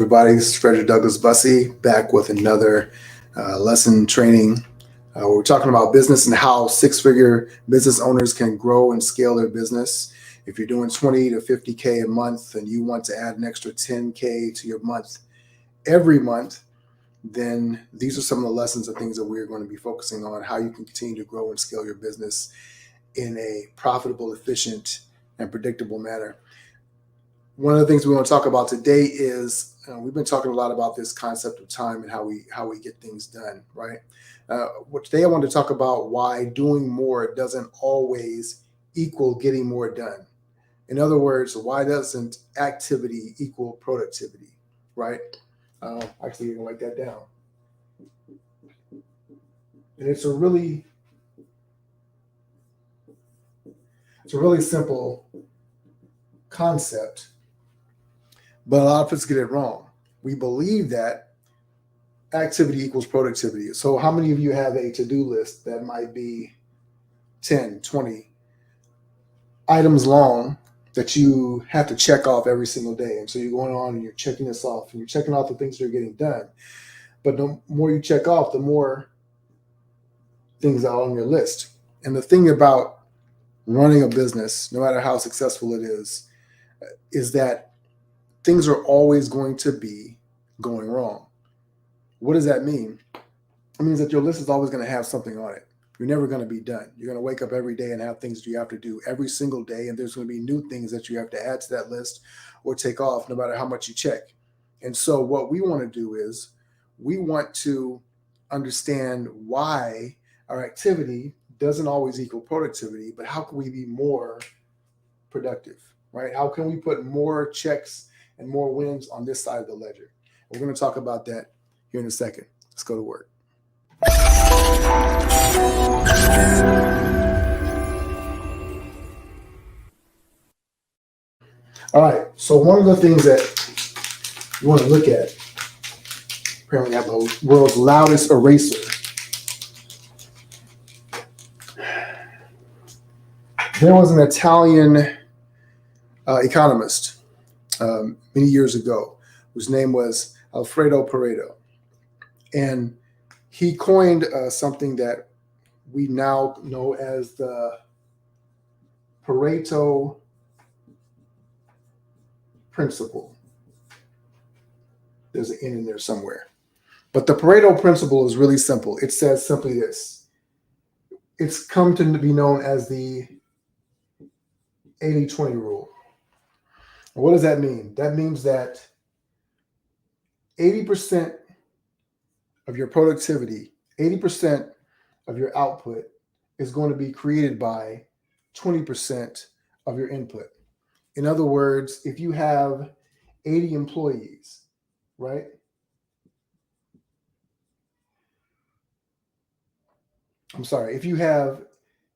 Everybody, this is Frederick Douglass Bussey back with another lesson training. We're talking about business and how six-figure business owners can grow and scale their business. If you're doing 20 to 50K a month and you want to add an extra 10K to your month every month, then these are some of the lessons and things that we're going to be focusing on, how you can continue to grow and scale your business in a profitable, efficient, and predictable manner. One of the things we want to talk about today is we've been talking a lot about this concept of time and how we get things done, right? Today I want to talk about why doing more doesn't always equal getting more done. In other words, why doesn't activity equal productivity, right? Actually, you can write that down. And it's a really simple concept, but a lot of us get it wrong. We believe that activity equals productivity. So how many of you have a to-do list that might be 10, 20 items long that you have to check off every single day? And so you're going on and you're checking this off and you're checking off the things that are getting done. But the more you check off, the more things are on your list. And the thing about running a business, no matter how successful it is that things are always going to be going wrong. What does that mean? It means that your list is always going to have something on it. You're never going to be done. You're going to wake up every day and have things you have to do every single day, and there's going to be new things that you have to add to that list or take off, no matter how much you check. And so what we want to do is we want to understand why our activity doesn't always equal productivity, but how can we be more productive, right? How can we put more checks and more wins on this side of the ledger? We're going to talk about that here in a second. Let's go to work. All right. So one of the things that you want to look at, apparently I have the world's loudest eraser. There was an Italian economist many years ago whose name was Alfredo Pareto. And he coined something that we now know as the Pareto Principle. There's an N in there somewhere. But the Pareto Principle is really simple. It says simply this. It's come to be known as the 80-20 rule. What does that mean? That means that 80% of your productivity, 80% of your output is going to be created by 20% of your input. In other words, if you have 80 employees, right? I'm sorry, if you have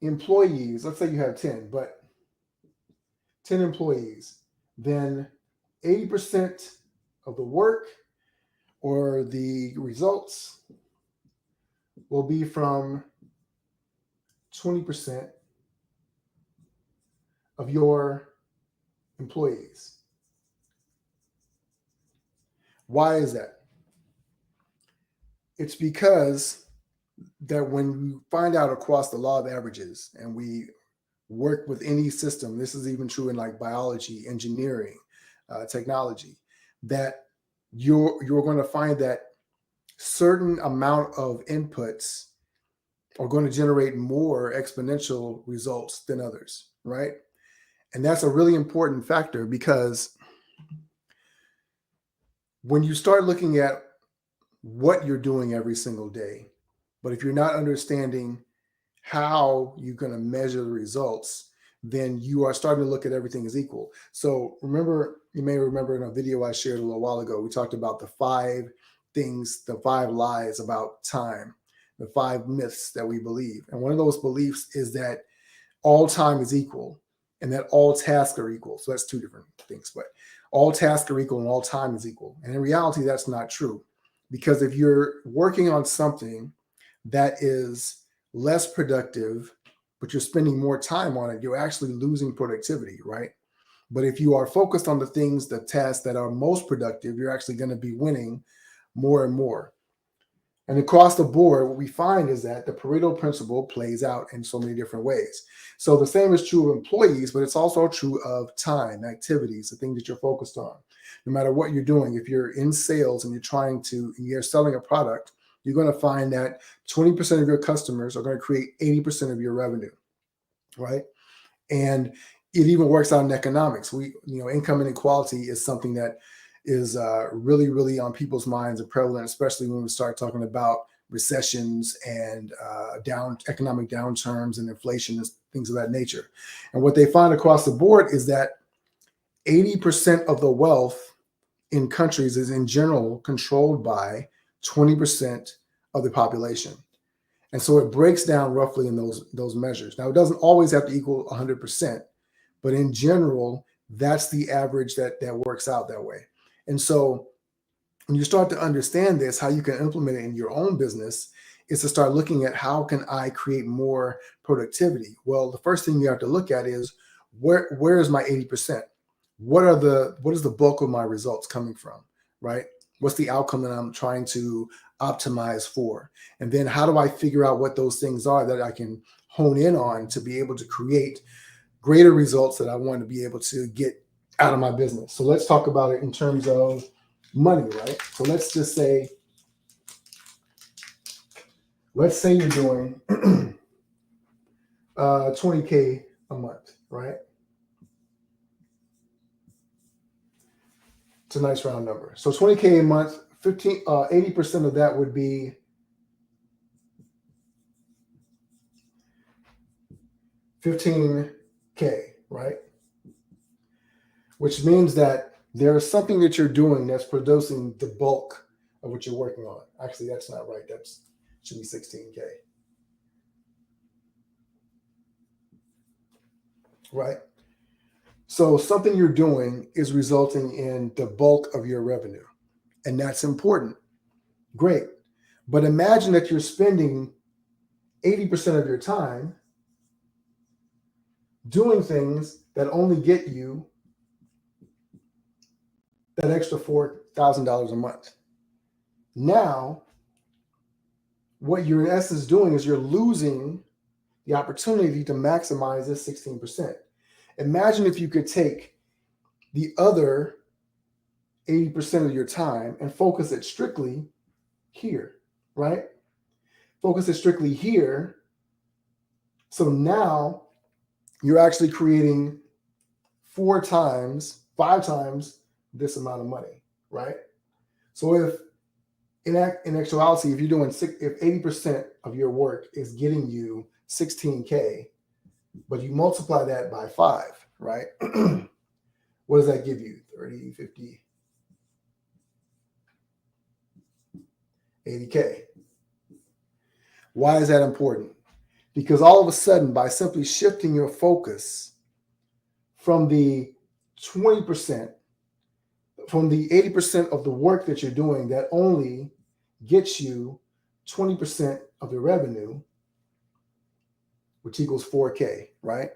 employees, let's say you have 10, but 10 employees, then 80% of the work or the results will be from 20% of your employees. Why is that? It's because that when you find out across the law of averages and we work with any system, this is even true in like biology, engineering, technology, that you're going to find that certain amount of inputs are going to generate more exponential results than others, right? And that's a really important factor because when you start looking at what you're doing every single day, but if you're not understanding how you're going to measure the results, then you are starting to look at everything as equal. So you may remember in a video I shared a little while ago, we talked about the 5 things, the 5 lies about time, the 5 myths that we believe. And one of those beliefs is that all time is equal and that all tasks are equal. So that's 2 different things, but all tasks are equal and all time is equal. And in reality, that's not true. Because if you're working on something that is less productive, but you're spending more time on it, you're actually losing productivity, right? But if you are focused on the things, the tasks that are most productive, you're actually going to be winning more and more. And across the board, what we find is that the Pareto Principle plays out in so many different ways. So the same is true of employees, but it's also true of time, activities, the things that you're focused on. No matter what you're doing, if you're in sales and you're selling a product, you're going to find that 20% of your customers are going to create 80% of your revenue, right? And it even works out in economics. Income inequality is something that is really, really on people's minds and prevalent, especially when we start talking about recessions and economic downturns and inflation and things of that nature. And what they find across the board is that 80% of the wealth in countries is in general controlled by 20% of the population. And so it breaks down roughly in those measures. Now, it doesn't always have to equal 100%, but in general, that's the average that works out that way. And so when you start to understand this, how you can implement it in your own business is to start looking at how can I create more productivity? Well, the first thing you have to look at is where is my 80%? What is the bulk of my results coming from, right? What's the outcome that I'm trying to optimize for? And then how do I figure out what those things are that I can hone in on to be able to create greater results that I want to be able to get out of my business? So let's talk about it in terms of money, right? So let's say you're doing 20K a month, right? It's a nice round number. So 20K a month, 80% of that would be $15K, right? Which means that there is something that you're doing that's producing the bulk of what you're working on. Actually, that's not right. That should be 16K. Right? So something you're doing is resulting in the bulk of your revenue. And that's important. Great. But imagine that you're spending 80% of your time doing things that only get you that extra $4,000 a month. Now, what you're in essence doing is you're losing the opportunity to maximize this 16%. Imagine if you could take the other 80% of your time and focus it strictly here, right? Focus it strictly here. So now you're actually creating 5 times this amount of money, right? So if in actuality, if 80% of your work is getting you 16K, but you multiply that by 5, right? What does that give you? 30, 50, 80K. Why is that important? Because all of a sudden, by simply shifting your focus from the 20%, from the 80% of the work that you're doing that only gets you 20% of the revenue, which equals 4K, right?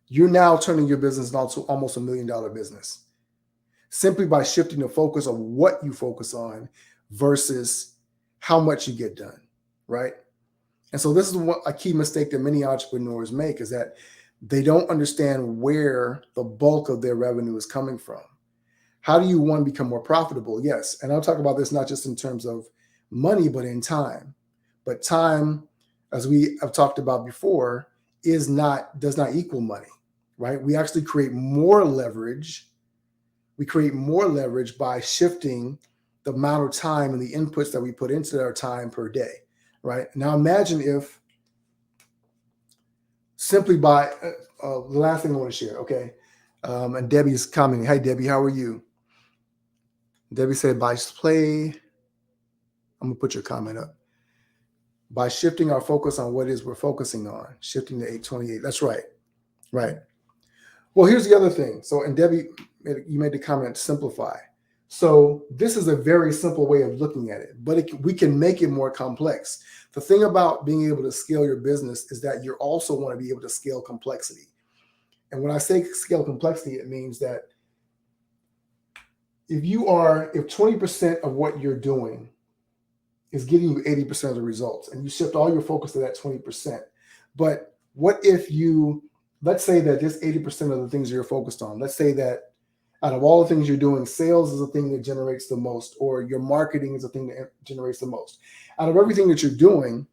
You're now turning your business into almost $1 million business simply by shifting the focus of what you focus on versus how much you get done, right? And so this is a key mistake that many entrepreneurs make, is that they don't understand where the bulk of their revenue is coming from. How do you want to become more profitable? Yes. And I'll talk about this not just in terms of money, but in time. But time, as we have talked about before, does not equal money, right? We actually create more leverage. We create more leverage by shifting the amount of time and the inputs that we put into our time per day, right? Now imagine if simply by the last thing I want to share, okay? And Debbie's commenting. Hi, Debbie, how are you? Debbie said, I'm gonna put your comment up. By shifting our focus on what it is we're focusing on, shifting to 828. That's right. Right. Well, here's the other thing. So, and Debbie, you made the comment, simplify. So this is a very simple way of looking at it, but we can make it more complex. The thing about being able to scale your business is that you also want to be able to scale complexity. And when I say scale complexity, it means that if 20% of what you're doing is getting you 80% of the results, and you shift all your focus to that 20%. But what if let's say that this 80% of the things you're focused on, let's say that out of all the things you're doing, sales is the thing that generates the most, or your marketing is the thing that generates the most. Out of everything that you're doing,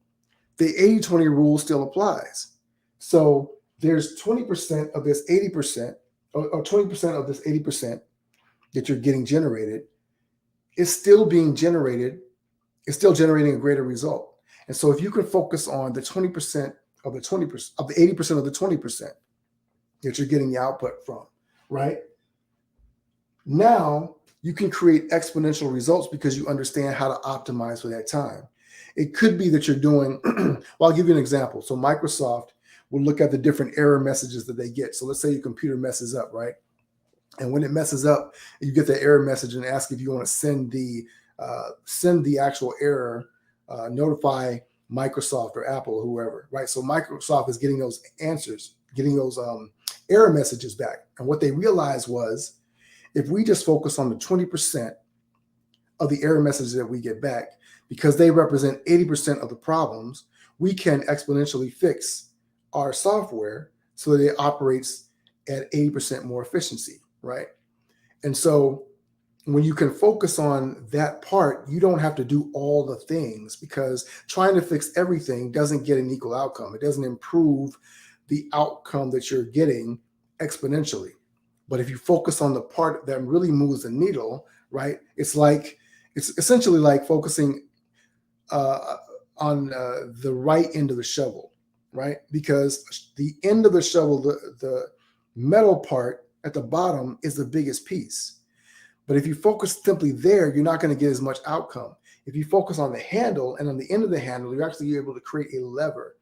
the 80-20 rule still applies. So there's 20% of this 80%, or 20% of this 80% that you're getting generated is still being generated. It's still generating a greater result. And so if you can focus on the 20% of the 20% of the 80% of the 20% that you're getting the output from, right? Now you can create exponential results because you understand how to optimize for that time. It could be that you're doing, well, I'll give you an example. So Microsoft will look at the different error messages that they get. So let's say your computer messes up, right? And when it messes up, you get the error message and ask if you want to send the actual error, notify Microsoft or Apple or whoever, right? So Microsoft is getting those answers, getting those error messages back. And what they realized was, if we just focus on the 20% of the error messages that we get back, because they represent 80% of the problems, we can exponentially fix our software so that it operates at 80% more efficiency, right? And so when you can focus on that part, you don't have to do all the things, because trying to fix everything doesn't get an equal outcome. It doesn't improve the outcome that you're getting exponentially. But if you focus on the part that really moves the needle, right? It's essentially like focusing on the right end of the shovel, right? Because the end of the shovel, the metal part at the bottom, is the biggest piece. But if you focus simply there, you're not going to get as much outcome. If you focus on the handle, and on the end of the handle, you're actually able to create a lever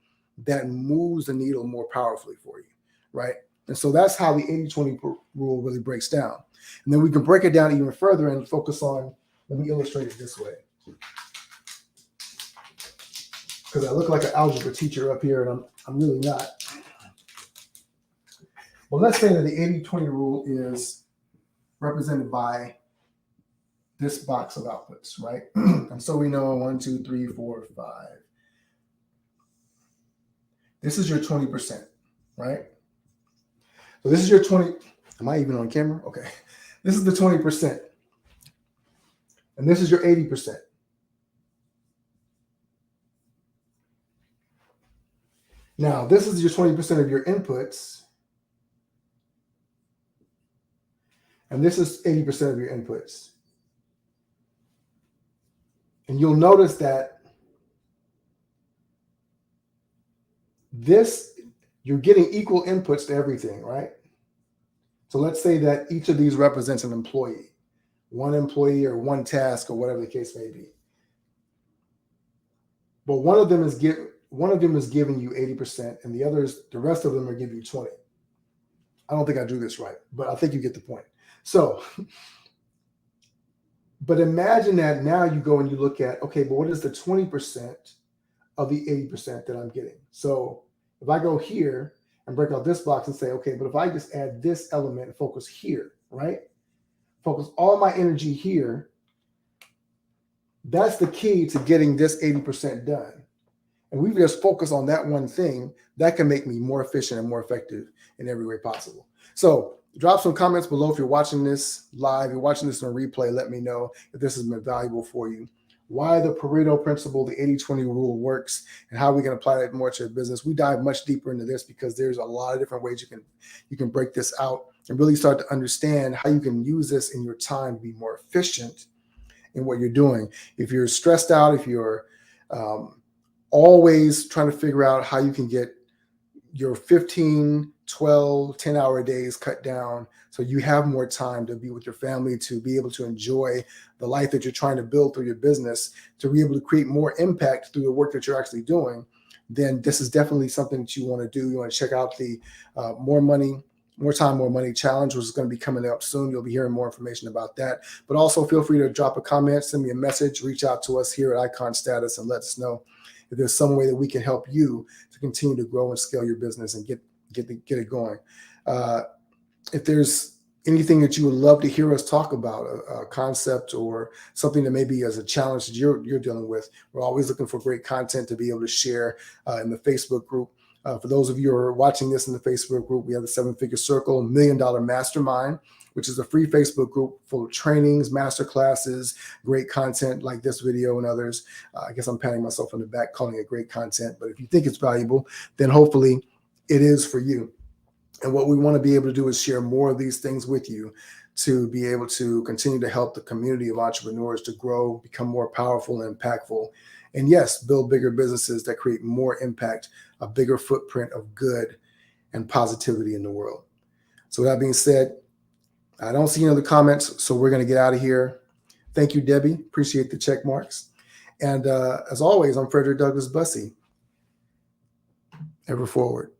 that moves the needle more powerfully for you, right? And so that's how the 80-20 rule really breaks down. And then we can break it down even further and focus on, let me illustrate it this way, because I look like an algebra teacher up here, and I'm really not. Well, let's say that the 80-20 rule is represented by this box of outputs, right? And so we know 1, 2, 3, 4, 5. This is your 20%, right? So this is your 20. Am I even on camera? Okay. This is the 20%. And this is your 80%. Now, this is your 20% of your inputs. And this is 80% of your inputs. And you'll notice that you're getting equal inputs to everything, right? So let's say that each of these represents an employee, one employee or one task or whatever the case may be. But one of them is giving you 80%, and the rest of them are giving you 20. I don't think I do this right, but I think you get the point. So, but imagine that now you go and you look at, okay, but what is the 20% of the 80% that I'm getting? So if I go here and break out this box and say, okay, but if I just add this element and focus here, right? Focus all my energy here, that's the key to getting this 80% done. And we just focus on that one thing, that can make me more efficient and more effective in every way possible. So drop some comments below if you're watching this live, you're watching this on replay. Let me know if this has been valuable for you. Why the Pareto Principle, the 80-20 rule works, and how we can apply that more to your business. We dive much deeper into this because there's a lot of different ways you can break this out and really start to understand how you can use this in your time to be more efficient in what you're doing. If you're stressed out, if you're always trying to figure out how you can get your 15, 12, 10-hour days cut down so you have more time to be with your family, to be able to enjoy the life that you're trying to build through your business, to be able to create more impact through the work that you're actually doing, then this is definitely something that you want to do. You want to check out the More Time, More Money Challenge, which is going to be coming up soon. You'll be hearing more information about that. But also feel free to drop a comment, send me a message, reach out to us here at Icon Status and let us know if there's some way that we can help you to continue to grow and scale your business and get it going. If there's anything that you would love to hear us talk about, a concept or something that maybe as a challenge that you're dealing with, we're always looking for great content to be able to share in the Facebook group. For those of you who are watching this in the Facebook group, we have the 7-Figure Circle, $1 Million Mastermind, which is a free Facebook group full of trainings, master classes, great content like this video and others. I guess I'm patting myself on the back, calling it great content. But if you think it's valuable, then hopefully it is for you. And what we want to be able to do is share more of these things with you to be able to continue to help the community of entrepreneurs to grow, become more powerful and impactful. And yes, build bigger businesses that create more impact, a bigger footprint of good and positivity in the world. So with that being said, I don't see any other comments, so we're going to get out of here. Thank you, Debbie. Appreciate the check marks. And as always, I'm Frederick Douglass Bussey. Ever forward.